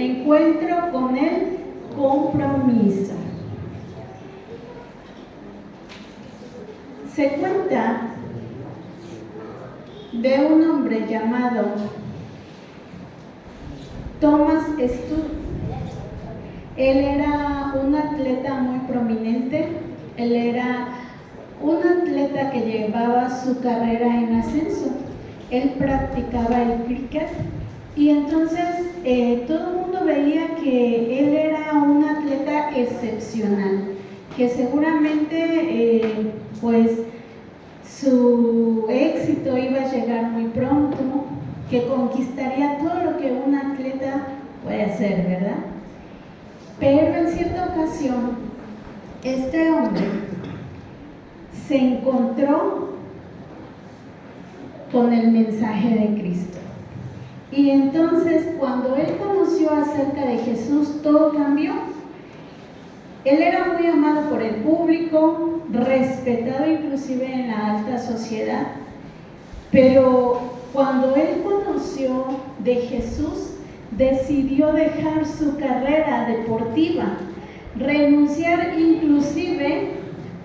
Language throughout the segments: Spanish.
encuentro con el compromiso. Se cuenta de un hombre llamado Thomas Studd. Él era un atleta muy prominente. Él era un atleta que llevaba su carrera en ascenso. Él practicaba el cricket y entonces todo el mundo veía que él era un atleta excepcional, que seguramente pues su éxito iba a llegar muy pronto, que conquistaría todo lo que un atleta puede hacer, ¿verdad? Pero en cierta ocasión, este hombre se encontró con el mensaje de Cristo. Y entonces, cuando él conoció acerca de Jesús, todo cambió. Él era muy amado por el público, respetado inclusive en la alta sociedad, pero cuando él conoció de Jesús, decidió dejar su carrera deportiva, renunciar inclusive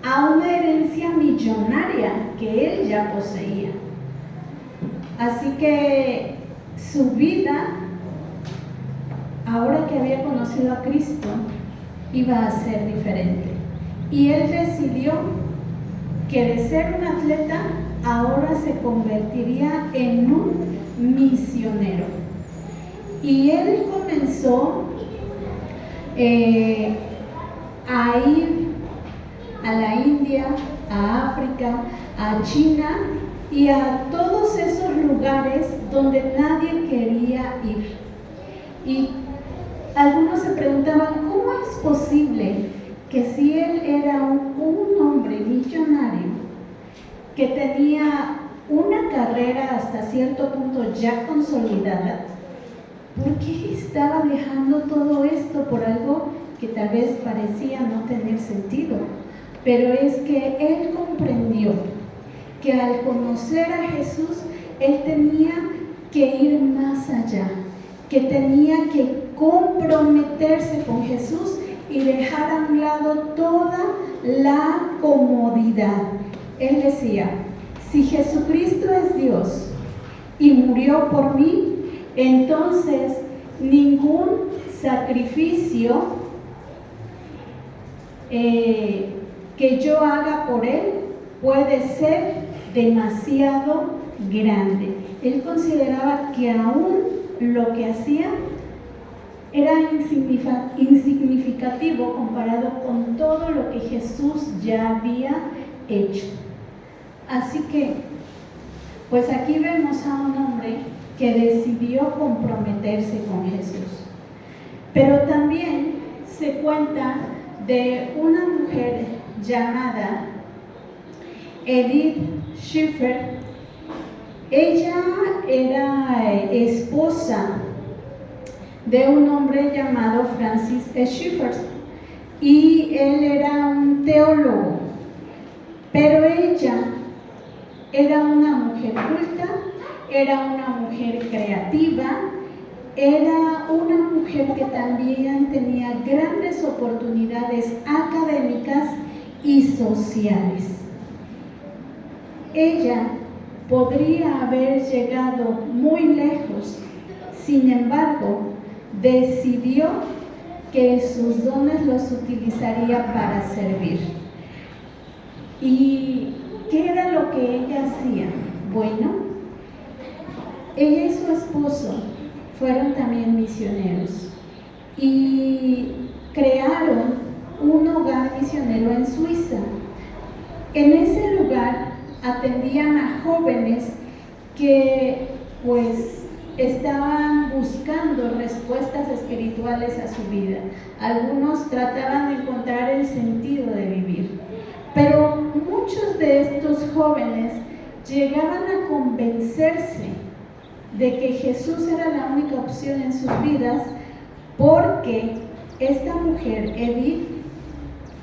a una herencia millonaria que él ya poseía. Así que su vida, ahora que había conocido a Cristo, iba a ser diferente. Y él decidió que de ser un atleta, ahora se convertiría en un misionero. Y él comenzó a ir a la India, a África, a China y a todos esos lugares donde nadie quería ir. Y algunos se preguntaban, ¿cómo es posible que si él era un hombre millonario, que tenía una carrera hasta cierto punto ya consolidada, ¿por qué estaba dejando todo esto por algo que tal vez parecía no tener sentido? Pero es que él comprendió que al conocer a Jesús, él tenía que ir más allá, que tenía que comprometerse con Jesús y dejar a un lado toda la comodidad. Él decía, si Jesucristo es Dios y murió por mí, entonces ningún sacrificio que yo haga por Él puede ser demasiado grande. Él consideraba que aún lo que hacía era insignificativo comparado con todo lo que Jesús ya había hecho. Así que, pues aquí vemos a un hombre que decidió comprometerse con Jesús. Pero también se cuenta de una mujer llamada Edith Schiffer. Ella era esposa de un hombre llamado Francis Schiffer y él era un teólogo, pero ella era una mujer culta, era una mujer creativa, era una mujer que también tenía grandes oportunidades académicas y sociales. Ella podría haber llegado muy lejos, sin embargo, decidió que sus dones los utilizaría para servir. ¿Y qué era lo que ella hacía? Bueno, ella y su esposo fueron también misioneros y crearon un hogar misionero en Suiza. En ese lugar atendían a jóvenes que pues estaban buscando respuestas espirituales a su vida. Algunos trataban de encontrar el sentido de vivir, pero muchos de estos jóvenes llegaban a convencerse de que Jesús era la única opción en sus vidas, porque esta mujer, Edith,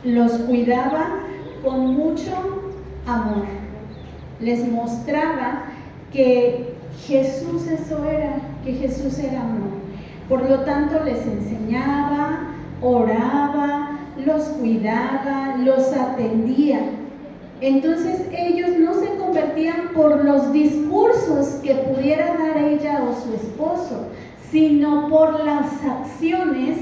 los cuidaba con mucho amor. Les mostraba que Jesús eso era, que Jesús era amor. Por lo tanto, les enseñaba, oraba, los cuidaba, los atendía. Entonces ellos no se convertían por los discursos que pudiera dar ella o su esposo, sino por las acciones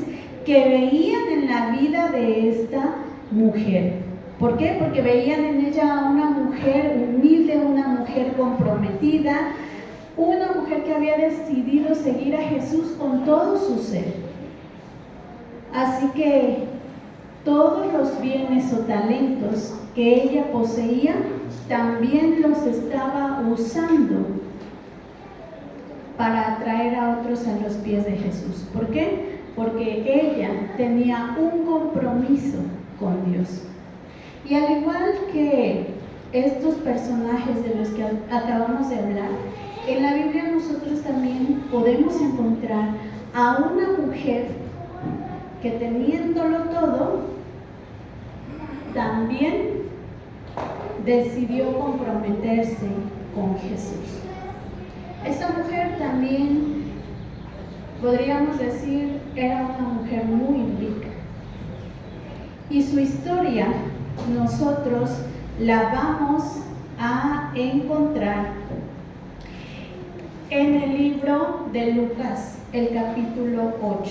que veían en la vida de esta mujer. ¿Por qué? Porque veían en ella una mujer humilde, una mujer comprometida, una mujer que había decidido seguir a Jesús con todo su ser. Así que todos los bienes o talentos que ella poseía, también los estaba usando para atraer a otros a los pies de Jesús. ¿Por qué? Porque ella tenía un compromiso con Dios. Y al igual que estos personajes de los que acabamos de hablar, en la Biblia nosotros también podemos encontrar a una mujer que, teniéndolo todo, también decidió comprometerse con Jesús. Esa mujer también, podríamos decir, era una mujer muy rica. Y su historia nosotros la vamos a encontrar en el libro de Lucas, el capítulo 8.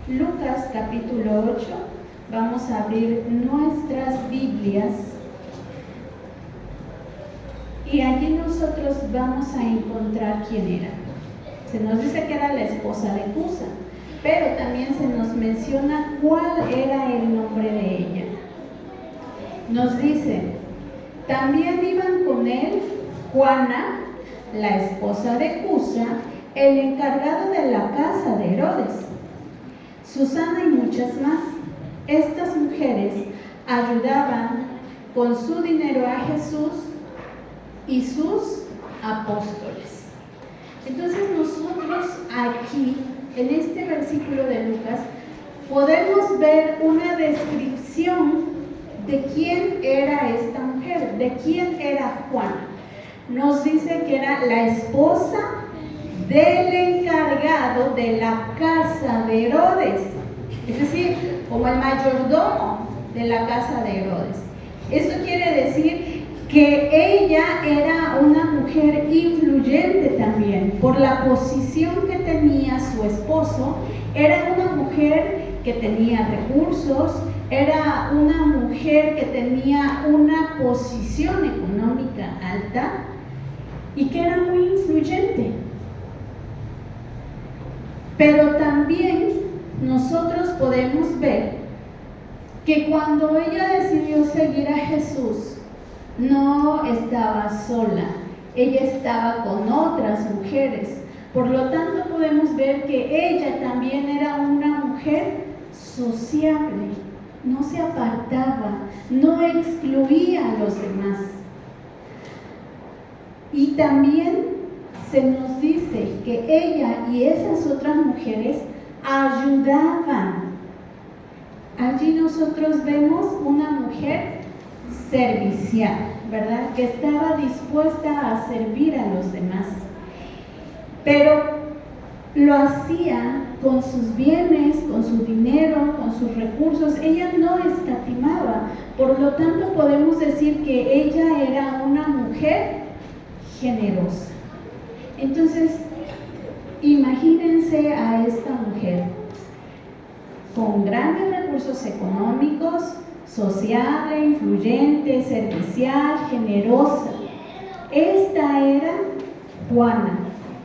Lucas, capítulo 8. Vamos a abrir nuestras Biblias y allí nosotros vamos a encontrar quién era. Se nos dice que era la esposa de Cusa, pero también se nos menciona cuál era el nombre de ella. Nos dice, también iban con él Juana, la esposa de Cusa, el encargado de la casa de Herodes, Susana y muchas más. Estas mujeres ayudaban con su dinero a Jesús y sus apóstoles. Entonces nosotros aquí, en este versículo de Lucas, podemos ver una descripción de quién era esta mujer, de quién era Juana. Nos dice que era la esposa del encargado de la casa de Herodes, es decir, como el mayordomo de la casa de Herodes. Esto quiere decir que ella era una mujer influyente también, por la posición que tenía su esposo. Era una mujer que tenía recursos, era una mujer que tenía una posición económica alta y que era muy influyente. Pero también nosotros podemos ver que cuando ella decidió seguir a Jesús, no estaba sola, ella estaba con otras mujeres. Por lo tanto, podemos ver que ella también era una mujer sociable, no se apartaba, no excluía a los demás. Y también se nos dice que ella y esas otras mujeres ayudaban. Allí nosotros vemos una mujer servicial, ¿verdad? Que estaba dispuesta a servir a los demás. Pero lo hacía con sus bienes, con su dinero, con sus recursos. Ella no escatimaba. Por lo tanto, podemos decir que ella era una mujer generosa. Entonces, imagínense a esta mujer con grandes recursos económicos, sociable, influyente, servicial, generosa. Esta era Juana,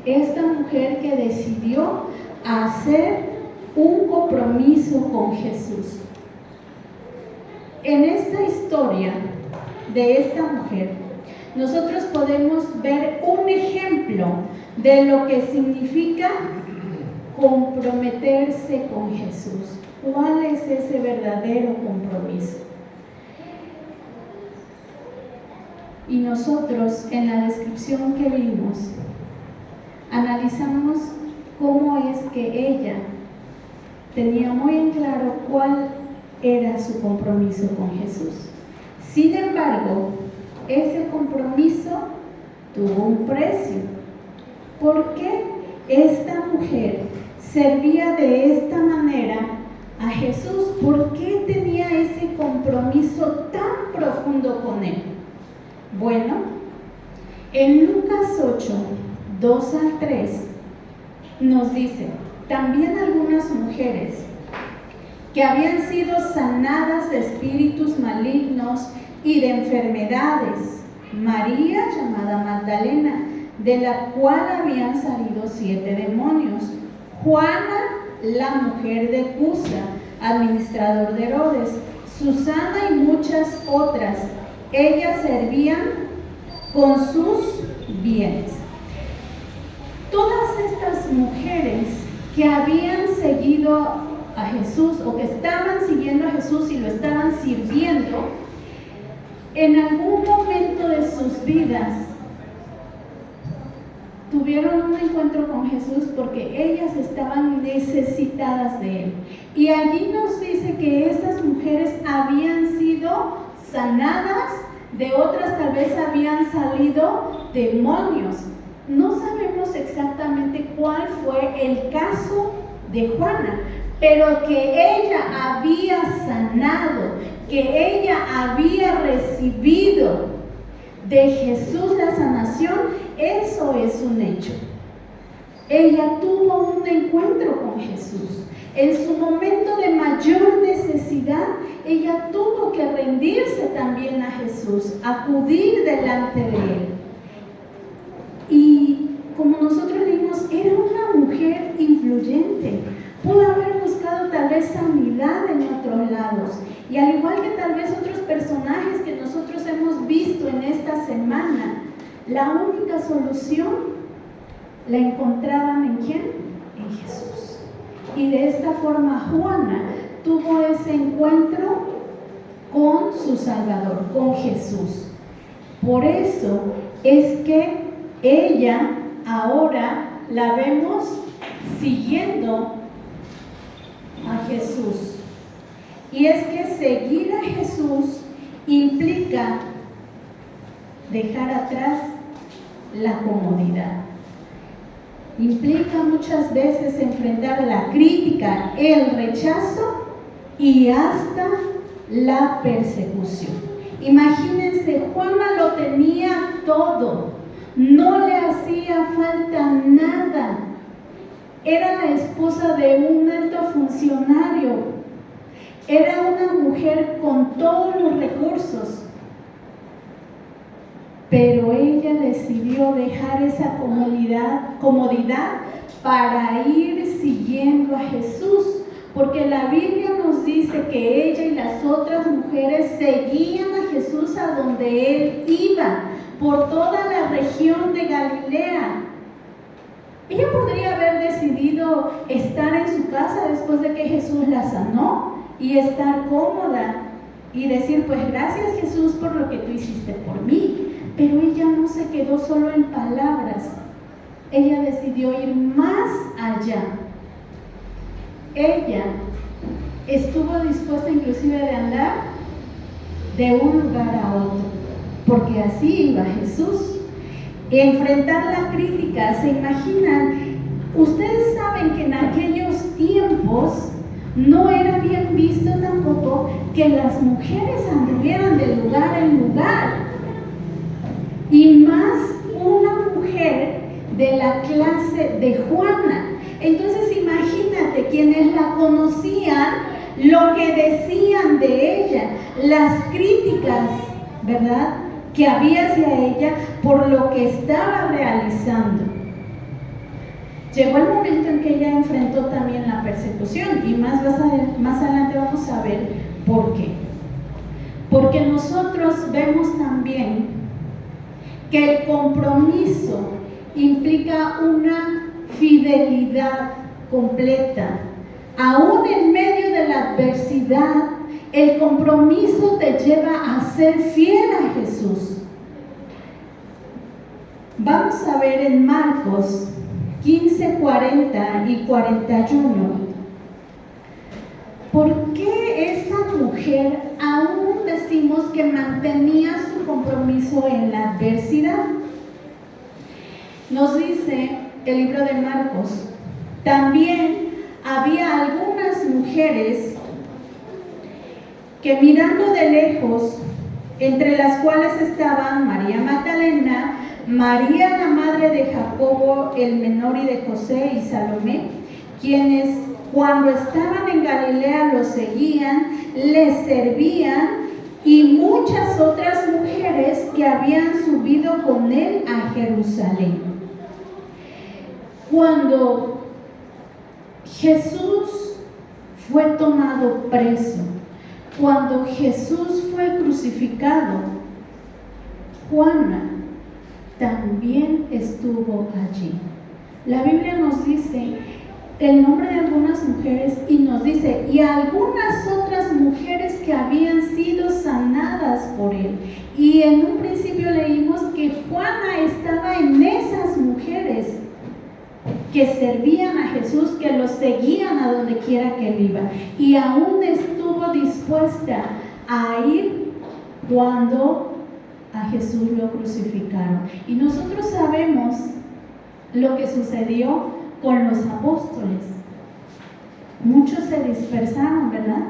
esta mujer que decidió hacer un compromiso con Jesús. En esta historia de esta mujer, nosotros podemos ver un ejemplo de lo que significa comprometerse con Jesús. ¿Cuál es ese verdadero compromiso? Y nosotros, en la descripción que vimos, analizamos cómo es que ella tenía muy en claro cuál era su compromiso con Jesús. Sin embargo, ese compromiso tuvo un precio. ¿Por qué esta mujer servía de esta manera a Jesús? ¿Por qué tenía ese compromiso tan profundo con él? Bueno, en Lucas 8, 2 al 3, nos dice: también algunas mujeres que habían sido sanadas de espíritus malignos y de enfermedades, María, llamada Magdalena, de la cual habían salido 7 demonios, Juana, la mujer de Cusa, administrador de Herodes, Susana y muchas otras, ellas servían con sus bienes. Todas estas mujeres que habían seguido a Jesús, o que estaban siguiendo a Jesús y lo estaban sirviendo, en algún momento de sus vidas tuvieron un encuentro con Jesús porque ellas estaban necesitadas de él. Y allí nos dice que estas mujeres habían sido sanadas, de otras tal vez habían salido demonios. No sabemos exactamente cuál fue el caso de Juana, pero que ella había sanado, que ella había recibido de Jesús la sanación, eso es un hecho. Ella tuvo un encuentro con Jesús. En su momento de mayor necesidad, ella tuvo que rendirse también a Jesús, acudir delante de él. Y como nosotros leímos, era una mujer influyente. Pudo haber buscado tal vez sanidad en otros lados. Y al igual que tal vez otros personajes que nosotros hemos visto en esta semana, la única solución la encontraban ¿en quién? En Jesús. Y de esta forma Juana tuvo ese encuentro con su Salvador, con Jesús. Por eso es que ella ahora la vemos siguiendo a Jesús. Y es que seguir a Jesús implica dejar atrás la comodidad. Implica muchas veces enfrentar la crítica, el rechazo y hasta la persecución. Imagínense, Juana lo tenía todo, no le hacía falta nada. Era la esposa de un alto funcionario, era una mujer con todos los recursos, pero ella decidió dejar esa comodidad para ir siguiendo a Jesús, porque la Biblia nos dice que ella y las otras mujeres seguían a Jesús a donde él iba, por toda la región de Galilea. Ella podría haber decidido estar en su casa después de que Jesús la sanó y estar cómoda y decir, pues gracias Jesús por lo que tú hiciste por mí. Pero ella no se quedó solo en palabras, ella decidió ir más allá. Ella estuvo dispuesta inclusive de andar de un lugar a otro, porque así iba Jesús. Enfrentar la crítica, ¿se imaginan? Ustedes saben que en aquellos tiempos no era bien visto tampoco que las mujeres anduvieran de lugar en lugar. Y más una mujer de la clase de Juana. Entonces imagínate, quienes la conocían, lo que decían de ella, las críticas, ¿verdad?, que había hacia ella por lo que estaba realizando. Llegó el momento en que ella enfrentó también la persecución, y más adelante vamos a ver por qué. Porque nosotros vemos también que el compromiso implica una fidelidad completa. Aún en medio de la adversidad, el compromiso te lleva a ser fiel a Jesús. Vamos a ver en Marcos 15, 40 y 41. ¿Por qué esta mujer aún decimos que mantenía su compromiso en la adversidad? Nos dice el libro de Marcos: también mujeres que mirando de lejos, entre las cuales estaban María Magdalena, María la madre de Jacobo el menor y de José y Salomé, quienes cuando estaban en Galilea lo seguían, les servían, y muchas otras mujeres que habían subido con él a Jerusalén. Cuando Jesús fue tomado preso, cuando Jesús fue crucificado, Juana también estuvo allí. La Biblia nos dice el nombre de algunas mujeres y nos dice, y algunas otras mujeres que habían sido sanadas por él. Y en un principio leímos que Juana estaba en esas mujeres que servían a Jesús, que lo seguían a donde quiera que él iba, y aún estuvo dispuesta a ir cuando a Jesús lo crucificaron. Y nosotros sabemos lo que sucedió con los apóstoles. Muchos se dispersaron, ¿verdad?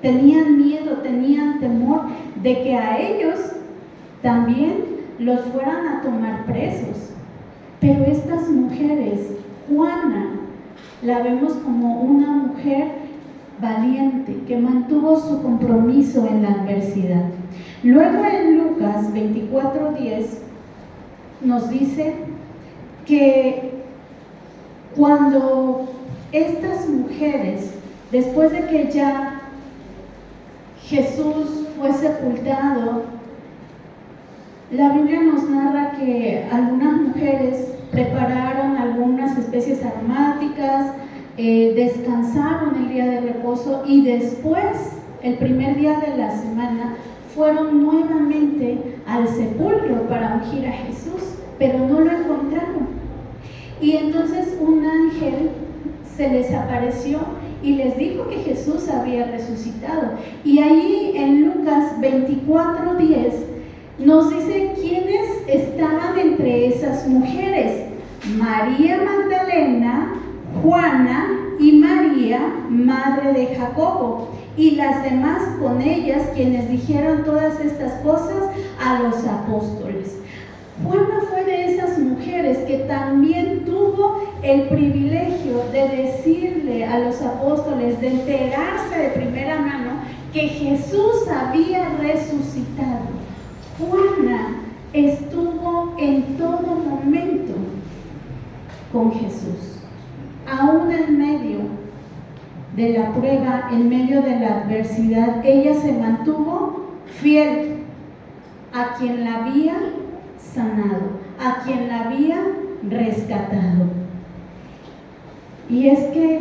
Tenían miedo, tenían temor de que a ellos también los fueran a tomar presos. Pero estas mujeres, Juana, la vemos como una mujer valiente que mantuvo su compromiso en la adversidad. Luego en Lucas 24:10 nos dice que cuando estas mujeres, después de que ya Jesús fue sepultado, la Biblia nos narra que algunas mujeres prepararon algunas especies aromáticas, descansaron el día de reposo y después, el primer día de la semana, fueron nuevamente al sepulcro para ungir a Jesús, pero no lo encontraron. Y entonces un ángel se les apareció y les dijo que Jesús había resucitado. Y ahí en Lucas 24:10 nos dice quiénes estaban entre esas mujeres: María Magdalena, Juana y María, madre de Jacobo, y las demás con ellas, quienes dijeron todas estas cosas a los apóstoles. Juana fue de esas mujeres que también tuvo el privilegio de decirle a los apóstoles, de enterarse de primera mano que Jesús había resucitado. Juana estuvo en todo momento con Jesús, aún en medio de la prueba, en medio de la adversidad. Ella se mantuvo fiel a quien la había sanado, a quien la había rescatado. Y es que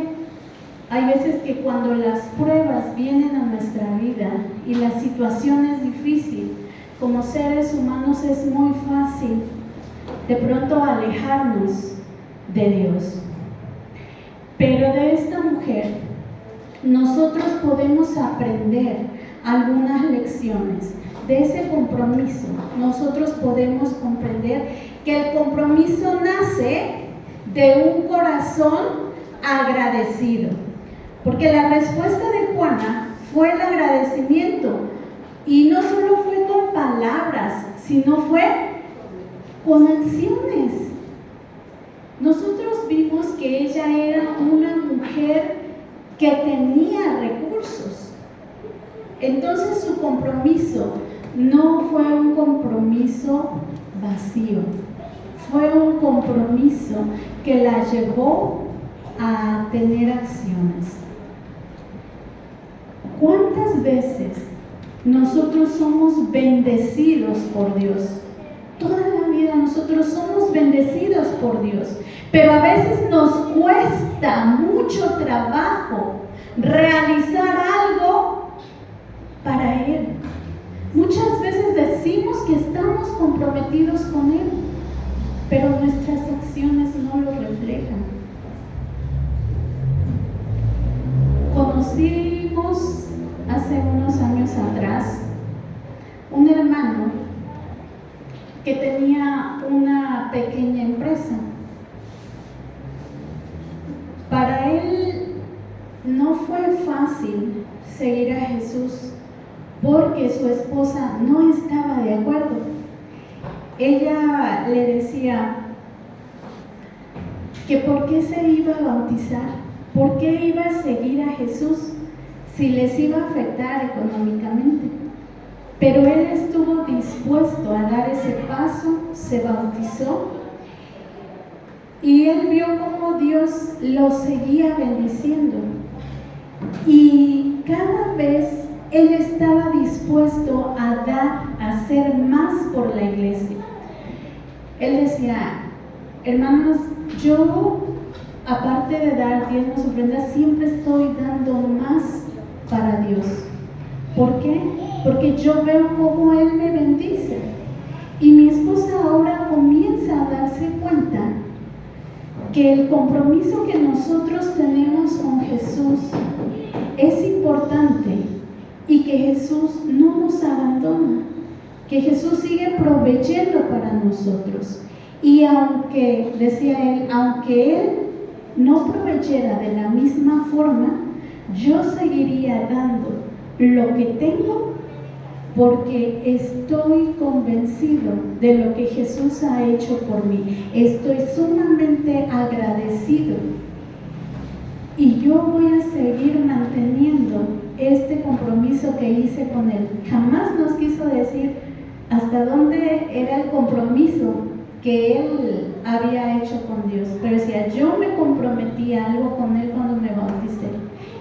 hay veces que cuando las pruebas vienen a nuestra vida y la situación es difícil, como seres humanos es muy fácil de pronto alejarnos de Dios. Pero de esta mujer nosotros podemos aprender algunas lecciones. De ese compromiso nosotros podemos comprender que el compromiso nace de un corazón agradecido, porque la respuesta de Juana fue el agradecimiento, y no solo fue con palabras, sino fue con acciones. Nosotros vimos que ella era una mujer que tenía recursos. Entonces su compromiso no fue un compromiso vacío, fue un compromiso que la llevó a tener acciones. ¿Cuántas veces nosotros somos bendecidos por Dios? Toda la vida nosotros somos bendecidos por Dios, pero a veces nos cuesta mucho trabajo realizar algo para Él. Muchas veces decimos que estamos comprometidos con Él, pero nuestras acciones no lo reflejan. Conocimos hace unos años atrás un hermano que tenía una pequeña empresa. Para él no fue fácil seguir a Jesús porque su esposa no estaba de acuerdo. Ella le decía que por qué se iba a bautizar, por qué iba a seguir a Jesús si les iba a afectar económicamente. Pero él estuvo dispuesto a dar ese paso, se bautizó y él vio cómo Dios lo seguía bendiciendo. Y cada vez él estaba dispuesto a dar, a hacer más por la iglesia. Él decía, hermanos, yo aparte de dar diezmos, ofrendas, siempre estoy dando más para Dios. ¿Por qué? Porque yo veo cómo Él me bendice. Y mi esposa ahora comienza a darse cuenta que el compromiso que nosotros tenemos con Jesús es importante y que Jesús no nos abandona, que Jesús sigue proveyendo para nosotros. Y aunque, decía él, aunque Él no proveyera de la misma forma, yo seguiría dando lo que tengo porque estoy convencido de lo que Jesús ha hecho por mí. Estoy sumamente agradecido y yo voy a seguir manteniendo este compromiso que hice con Él. Jamás nos quiso decir hasta dónde era el compromiso que Él había hecho con Dios, pero decía, yo me comprometí a algo con Él cuando me bauticé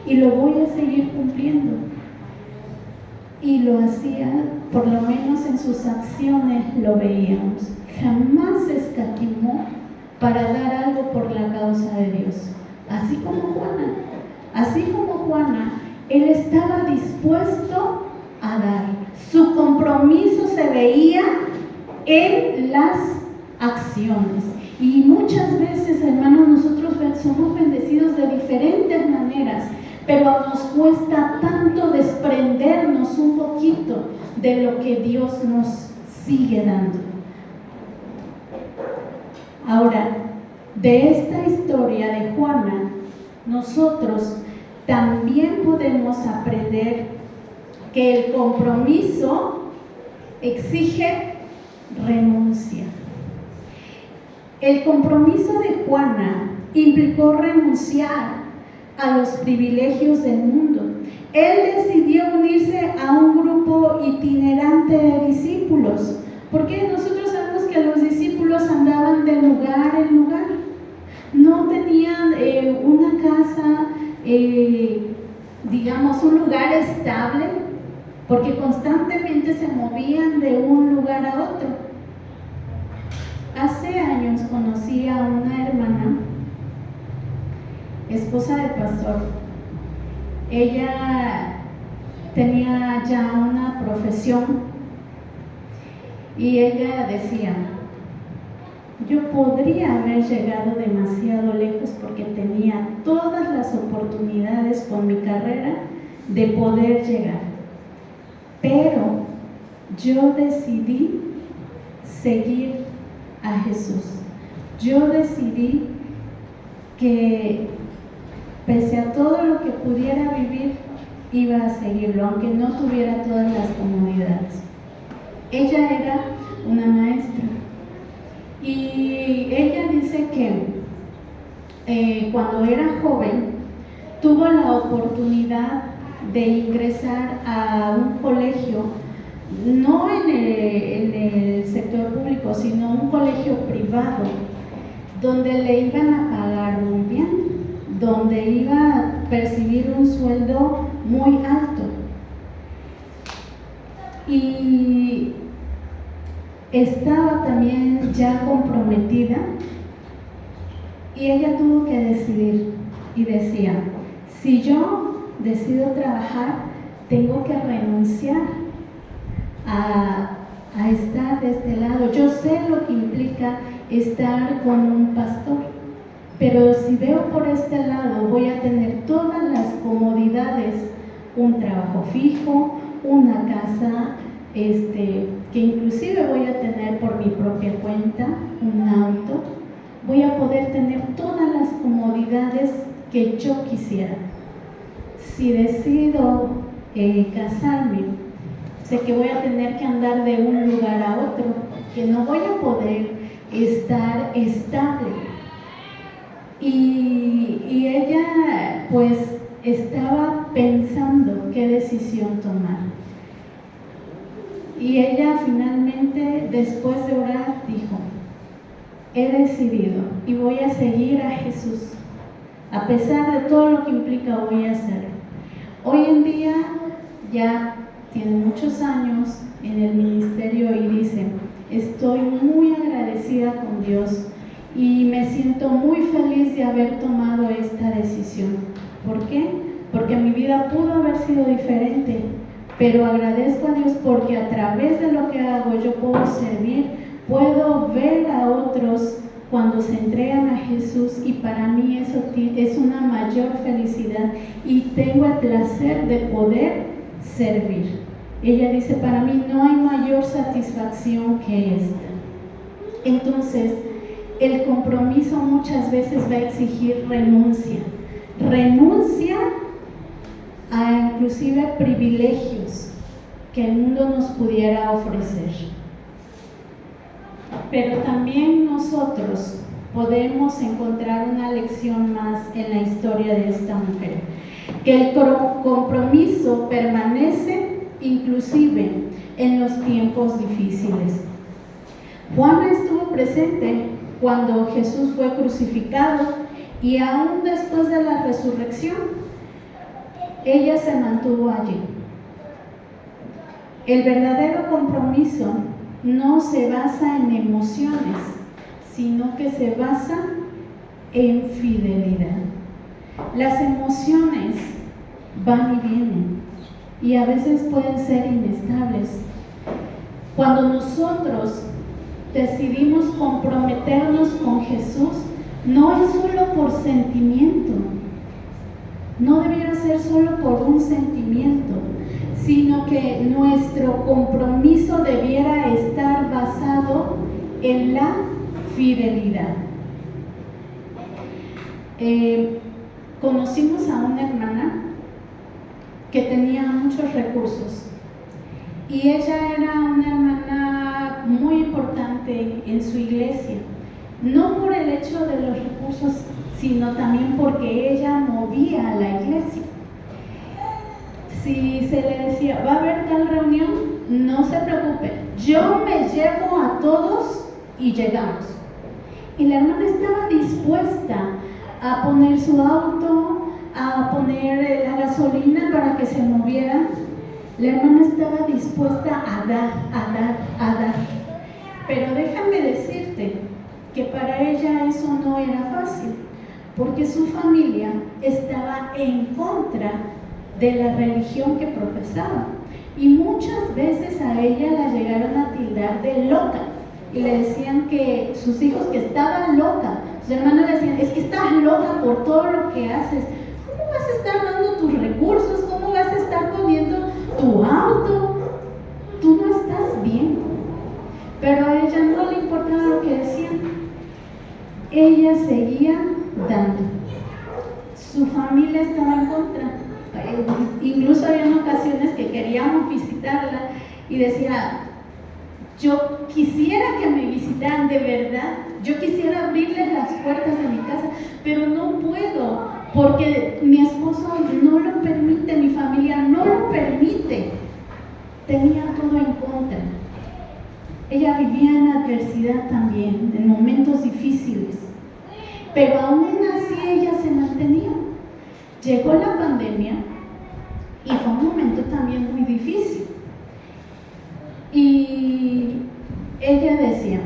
y lo voy a seguir cumpliendo. Y lo hacía, por lo menos en sus acciones lo veíamos. Jamás escatimó para dar algo por la causa de Dios. Así como Juana, él estaba dispuesto a dar. Su compromiso se veía en las acciones. Y muchas veces, hermanos, nosotros somos bendecidos de diferentes maneras, pero nos cuesta tanto desprendernos un poquito de lo que Dios nos sigue dando. Ahora, de esta historia de Juana, nosotros también podemos aprender que el compromiso exige renuncia. El compromiso de Juana implicó renunciar a los privilegios del mundo. Él decidió unirse a un grupo itinerante de discípulos, porque nosotros sabemos que los discípulos andaban de lugar en lugar. No tenían una casa, digamos, un lugar estable, porque constantemente se movían de un lugar a otro. Hace años conocí a una hermana, esposa del pastor. Ella tenía ya una profesión y ella decía, yo podría haber llegado demasiado lejos porque tenía todas las oportunidades con mi carrera de poder llegar, pero yo decidí seguir a Jesús. Yo decidí que pese a todo lo que pudiera vivir, iba a seguirlo, aunque no tuviera todas las comodidades. Ella era una maestra y ella dice que cuando era joven tuvo la oportunidad de ingresar a un colegio, no en el sector público, sino un colegio privado, donde le iban a pagar muy bien, donde iba a percibir un sueldo muy alto. Y estaba también ya comprometida y ella tuvo que decidir y decía, si yo decido trabajar, tengo que renunciar a estar de este lado. Yo sé lo que implica estar con un pastor, pero si veo por este lado, voy a tener todas las comodidades, un trabajo fijo, una casa, que inclusive voy a tener por mi propia cuenta, un auto, voy a poder tener todas las comodidades que yo quisiera. si decido casarme, sé que voy a tener que andar de un lugar a otro, que no voy a poder estar estable. Y ella pues estaba pensando qué decisión tomar. Y ella finalmente, después de orar, dijo: he decidido y voy a seguir a Jesús. A pesar de todo lo que implica, voy a hacer. Hoy en día ya tiene muchos años en el ministerio y dice: estoy muy agradecida con Dios y me siento muy feliz de haber tomado esta decisión. ¿Por qué? Porque mi vida pudo haber sido diferente, pero agradezco a Dios porque a través de lo que hago yo puedo servir, puedo ver a otros cuando se entregan a Jesús, y para mí eso es una mayor felicidad y tengo el placer de poder servir. Ella dice: para mí no hay mayor satisfacción que esta. Entonces, el compromiso muchas veces va a exigir renuncia a inclusive privilegios que el mundo nos pudiera ofrecer. Pero también nosotros podemos encontrar una lección más en la historia de esta mujer, que el compromiso permanece inclusive en los tiempos difíciles. Juana estuvo presente cuando Jesús fue crucificado y aún después de la resurrección, ella se mantuvo allí. El verdadero compromiso no se basa en emociones, sino que se basa en fidelidad. Las emociones van y vienen y a veces pueden ser inestables. Cuando nosotros decidimos comprometernos con Jesús, no es solo por sentimiento, no debiera ser solo por un sentimiento, sino que nuestro compromiso debiera estar basado en la fidelidad. Conocimos a una hermana que tenía muchos recursos y ella era una hermana muy importante en su iglesia, no por el hecho de los recursos, sino también porque ella movía a la iglesia. Si se le decía: va a haber tal reunión, no se preocupe, yo me llevo a todos y llegamos. Y la hermana estaba dispuesta a poner su auto, a poner la gasolina para que se moviera. La hermana estaba dispuesta a dar. Pero déjame decirte que para ella eso no era fácil, porque su familia estaba en contra de la religión que profesaba, y muchas veces a ella la llegaron a tildar de loca y le decían que sus hijos que estaban loca. Sus hermanos le decían: es que estás loca por todo lo que haces, ¿cómo vas a estar dando tus recursos? ¿Cómo vas a estar poniendo tu auto? Tú no estás bien. Pero a ella no le importaba lo que decían, ella seguía dando. Su familia estaba en contra. Incluso había ocasiones que queríamos visitarla y decía: yo quisiera que me visitaran de verdad, yo quisiera abrirles las puertas de mi casa, pero no puedo porque mi esposo no lo permite, mi familia no lo permite. Tenía todo en contra. Ella vivía en adversidad también, en momentos difíciles, pero aún así ella se mantenía. Llegó la pandemia y fue un momento también muy difícil. Y ella decía: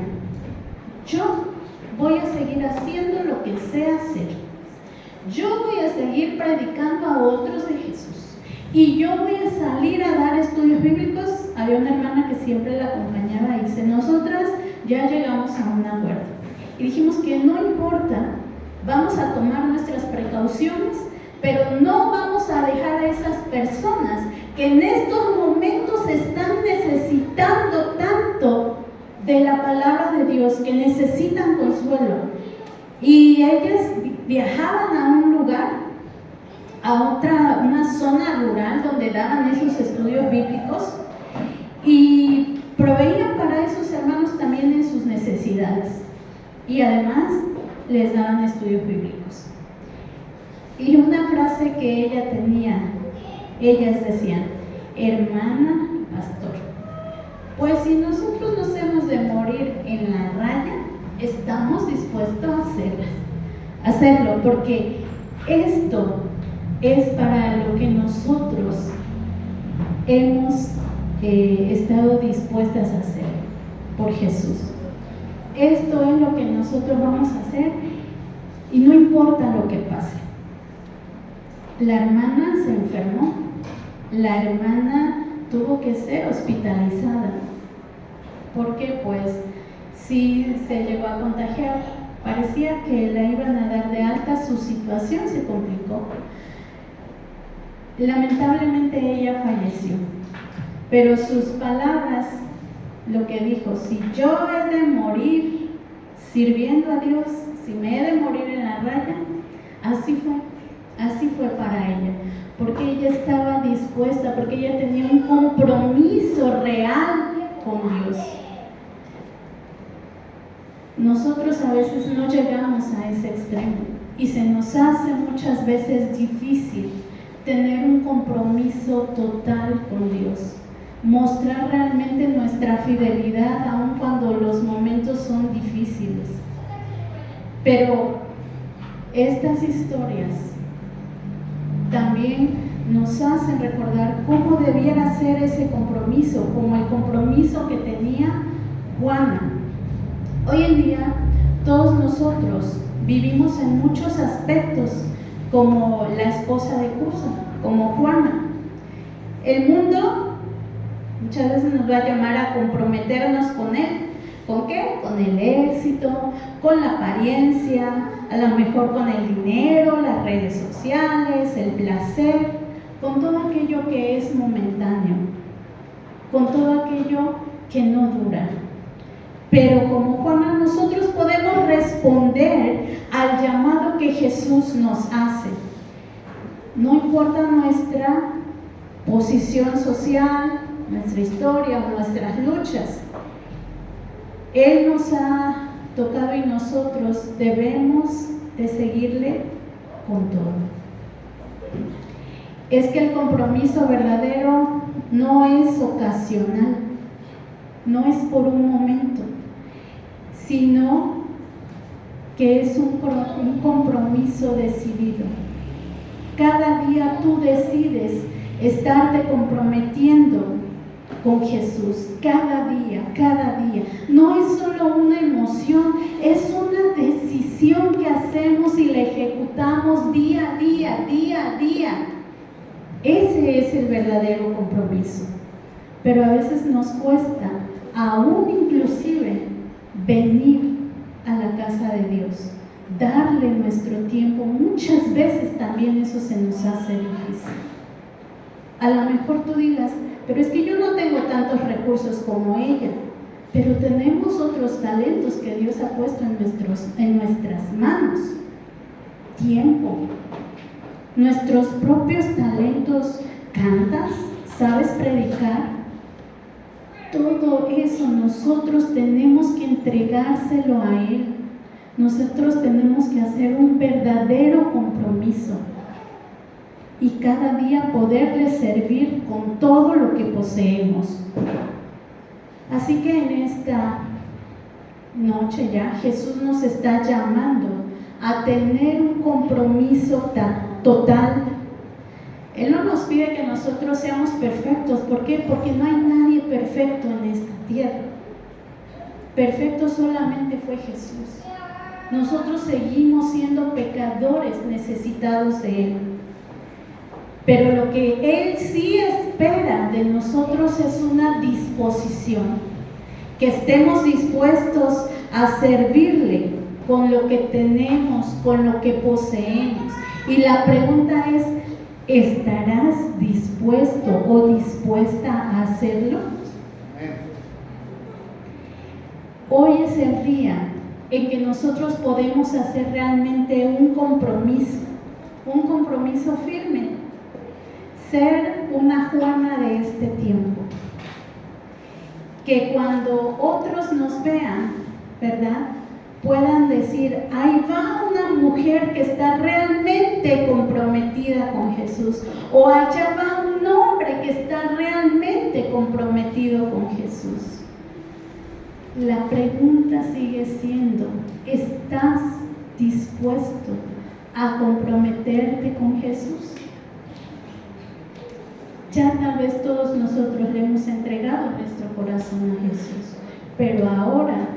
yo voy a seguir haciendo lo que sé hacer. Yo voy a seguir predicando a otros de Jesús. Y yo voy a salir a dar estudios bíblicos. Había una hermana que siempre la acompañaba y dice: nosotras ya llegamos a un acuerdo. Y dijimos que no importa, vamos a tomar nuestras precauciones, pero no vamos a dejar a esas personas que en estos momentos están necesitando tanto de la palabra de Dios, que necesitan consuelo. Y ellas viajaban a un lugar, a una zona rural donde daban esos estudios bíblicos y proveían para esos hermanos también en sus necesidades. Y además les daban estudios bíblicos. Y una frase que ella tenía, ellas decían: hermana pastor, pues si nosotros nos hemos de morir en la raya, estamos dispuestos a hacerlo, porque esto es para lo que nosotros hemos estado dispuestas a hacer por Jesús. Esto es lo que nosotros vamos a hacer y no importa lo que pase. La hermana se enfermó, la hermana tuvo que ser hospitalizada, porque pues sí se llegó a contagiar, parecía que la iban a dar de alta, su situación se complicó. Lamentablemente ella falleció, pero sus palabras, lo que dijo: si yo he de morir sirviendo a Dios, si me he de morir en la raya, así fue para ella, porque ella estaba dispuesta, porque ella tenía un compromiso real con Dios. Nosotros a veces no llegamos a ese extremo y se nos hace muchas veces difícil tener un compromiso total con Dios, mostrar realmente nuestra fidelidad aun cuando los momentos son difíciles. Pero estas historias también nos hacen recordar cómo debiera ser ese compromiso, como el compromiso que tenía Juana. Hoy en día todos nosotros vivimos en muchos aspectos como la esposa de Cusa, como Juana. El mundo muchas veces nos va a llamar a comprometernos con él. ¿Con qué? Con el éxito, con la apariencia, a lo mejor con el dinero, las redes sociales, el placer, con todo aquello que es momentáneo, con todo aquello que no dura. Pero como Juana, nosotros podemos responder al llamado que Jesús nos hace. No importa nuestra posición social, nuestra historia o nuestras luchas. Él nos ha tocado y nosotros debemos de seguirle con todo. Es que el compromiso verdadero no es ocasional, no es por un momento, sino que es un compromiso decidido. Cada día tú decides estarte comprometiendo con Jesús, cada día. No es solo una emoción, es una decisión que hacemos y la ejecutamos día a día. Ese es el verdadero compromiso. Pero a veces nos cuesta, aún inclusive, venir a la casa de Dios, darle nuestro tiempo. Muchas veces también eso se nos hace difícil. A lo mejor tú digas: pero es que yo no tengo tantos recursos como ella, pero tenemos otros talentos que Dios ha puesto en nuestras manos. Tiempo, nuestros propios talentos. ¿Cantas? ¿Sabes predicar? Todo eso nosotros tenemos que entregárselo a Él. Nosotros tenemos que hacer un verdadero compromiso y cada día poderle servir con todo lo que poseemos. Así que en esta noche ya Jesús nos está llamando a tener un compromiso total. Él no nos pide que nosotros seamos perfectos. ¿Por qué? Porque no hay nadie perfecto en esta tierra. Perfecto solamente fue Jesús. Nosotros seguimos siendo pecadores necesitados de Él. Pero lo que Él sí espera de nosotros es una disposición, que estemos dispuestos a servirle con lo que tenemos, con lo que poseemos. Y la pregunta es: ¿estarás dispuesto o dispuesta a hacerlo? Hoy es el día en que nosotros podemos hacer realmente un compromiso firme. ser una Juana de este tiempo. Que cuando otros nos vean, ¿verdad?, puedan decir, ahí va una mujer que está realmente comprometida con Jesús, o allá va un hombre que está realmente comprometido con Jesús. La pregunta sigue siendo, ¿estás dispuesto a comprometerte con Jesús? Ya tal vez todos nosotros le hemos entregado nuestro corazón a Jesús, pero ahora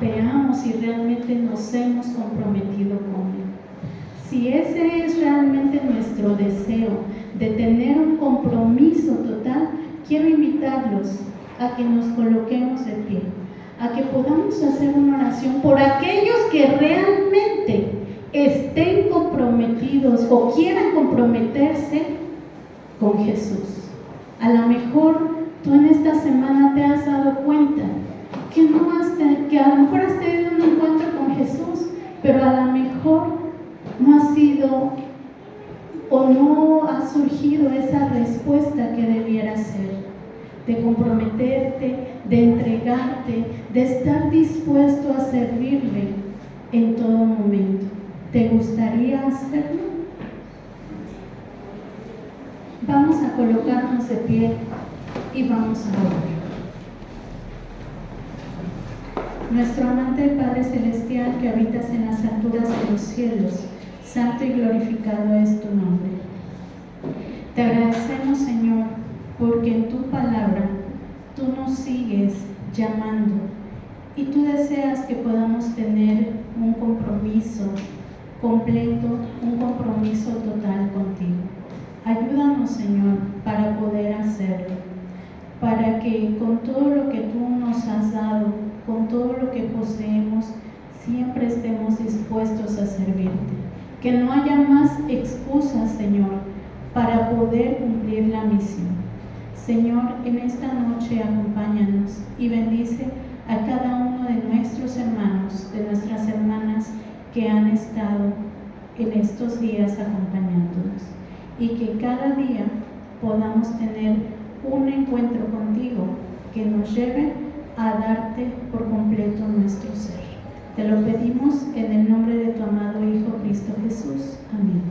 veamos si realmente nos hemos comprometido con Él. Si ese es realmente nuestro deseo de tener un compromiso total, quiero invitarlos a que nos coloquemos de pie, a que podamos hacer una oración por aquellos que realmente estén comprometidos o quieran comprometerse con Jesús. A lo mejor tú en esta semana te has dado cuenta que a lo mejor has tenido un encuentro con Jesús, pero a lo mejor no ha sido o no ha surgido esa respuesta que debiera ser, de comprometerte, de entregarte, de estar dispuesto a servirle en todo momento. ¿Te gustaría hacerlo? Vamos a colocarnos de pie y vamos a orar. Nuestro amante Padre Celestial, que habitas en las alturas de los cielos, santo y glorificado es tu nombre. Te agradecemos, Señor, porque en tu palabra tú nos sigues llamando y tú deseas que podamos tener un compromiso completo, un compromiso total contigo. Ayúdanos, Señor, para poder hacerlo, para que con todo lo que tú nos has dado, con todo lo que poseemos, siempre estemos dispuestos a servirte. Que no haya más excusas, Señor, para poder cumplir la misión. Señor, en esta noche acompáñanos y bendice a cada uno de nuestros hermanos, de nuestras hermanas que han estado en estos días acompañándonos, y que cada día podamos tener un encuentro contigo que nos lleve a darte por completo nuestro ser. Te lo pedimos en el nombre de tu amado Hijo Cristo Jesús. Amén.